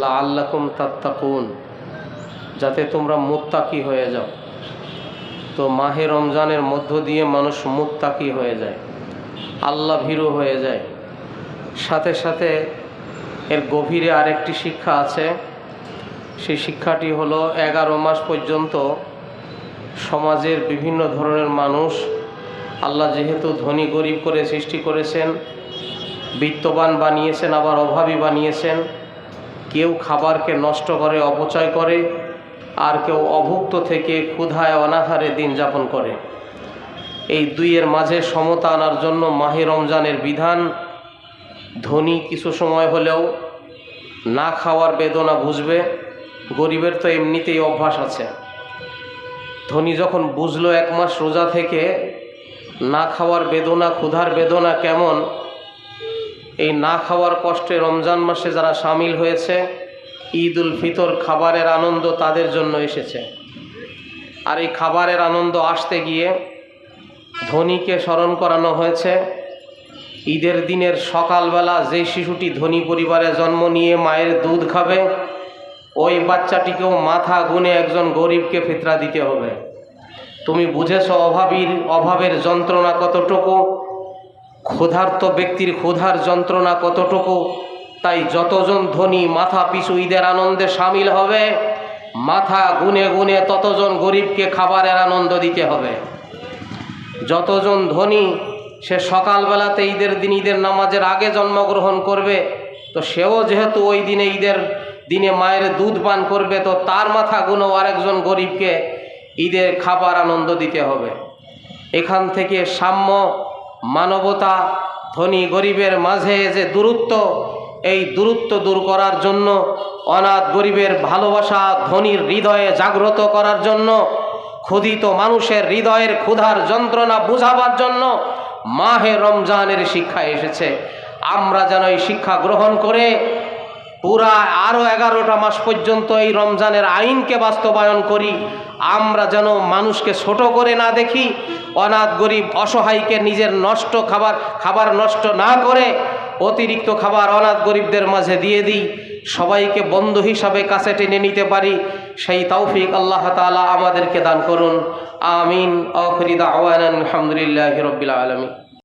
লাআল্লাকুম তাত্তাকুন, যাতে তোমরা মুত্তাকি হয়ে যাও। তো মাহে রমজানের মধ্য দিয়ে মানুষ মুত্তাকি হয়ে যায়, আল্লাহ ভীরু হয়ে যায়। সাথে সাথে এর গভীরে আরেকটি শিক্ষা আছে। সেই শিক্ষাটি হলো 11 মাস পর্যন্ত সমাজের বিভিন্ন ধরনের মানুষ আল্লাহ যেহেতু ধনী গরিব করে সৃষ্টি করেছেন, বিত্তবান বানিয়েছেন, আবার অভাবী বানিয়েছেন। কেউ খাবারকে নষ্ট করে, অপচয় করে, আর কেউ অভুক্ত থেকে ক্ষুধায় অনাহারে দিন যাপন করে। এই দুইয়ের মাঝে সমতা আনার জন্য মাহে রমজানের বিধান। ধনী কিছু সময় হলেও না খাওয়ার বেদনা বুঝবে, গরিবের তো এমনিতেই অভ্যাস আছে। ধনী যখন বুঝলো 1 মাস রোজা থেকে না খাওয়ার বেদনা, ক্ষুধার বেদনা কেমন, এই না খাওয়ার কষ্টে রমজান মাসে যারা সামিল হয়েছে, ঈদ উল ফিতর খাবারের আনন্দ তাদের জন্য এসেছে। আর এই খাবারের আনন্দ আসতে গিয়ে ধনীকে স্মরণ করানো হয়েছে। ঈদের দিনের সকালবেলা যে শিশুটি ধনী পরিবারে জন্ম নিয়ে মায়ের দুধ খাবে, ওই বাচ্চাটিকেও মাথা গুনে একজন গরিবকে ফিতরা দিতে হবে। তুমি বুঝেছো অভাবের যন্ত্রণা কতটুকু, ক্ষুধার্ত ব্যক্তির ক্ষুধার যন্ত্রণা কতটুকু। তাই যতজন ধনী মাথা পিছু ঈদের আনন্দে সামিল হবে, মাথা গুনে গুনে ততজন গরিবকে খাবারের আনন্দ দিতে হবে। যতজন ধনী সে সকালবেলাতে ঈদের দিন ঈদের নামাজের আগে জন্মগ্রহণ করবে, তো সেও যেহেতু ওই দিনে ঈদের দিনে মায়ের দুধ পান করবে, তো তার মাথা গুনেও আরেকজন গরিবকে ঈদের খাবার আনন্দ দিতে হবে। এখান থেকে সাম্য, মানবতা, ধনী গরিবের মাঝে যে দূরত্ব, এই দূরত্ব দূর করার জন্য, অনাথ গরিবের ভালোবাসা ধনীর হৃদয়ে জাগ্রত করার জন্য, ক্ষুধিত মানুষের হৃদয়ের ক্ষুধার যন্ত্রণা বুঝাবার জন্য মাহে রমজানের শিক্ষা এসেছে। আমরা যেন এই শিক্ষা গ্রহণ করে পুরা আরও 11টা মাস পর্যন্ত এই রমজানের আইনকে বাস্তবায়ন করি। আমরা যেন মানুষকে ছোট করে না দেখি, অনাথ গরিব অসহায়কে নিজের নষ্ট খাবার নষ্ট না করে অতিরিক্ত খাবার অনাথ গরিবদের মাঝে দিয়ে দিই, সবাইকে বন্ধু হিসাবে কাছে টেনে নিতে পারি। সেই তৌফিক আল্লাহ তাআলা আমাদেরকে দান করুন। আমিন। আখিরি দাওয়ানা আলহামদুলিল্লাহি রাব্বিল আলামিন।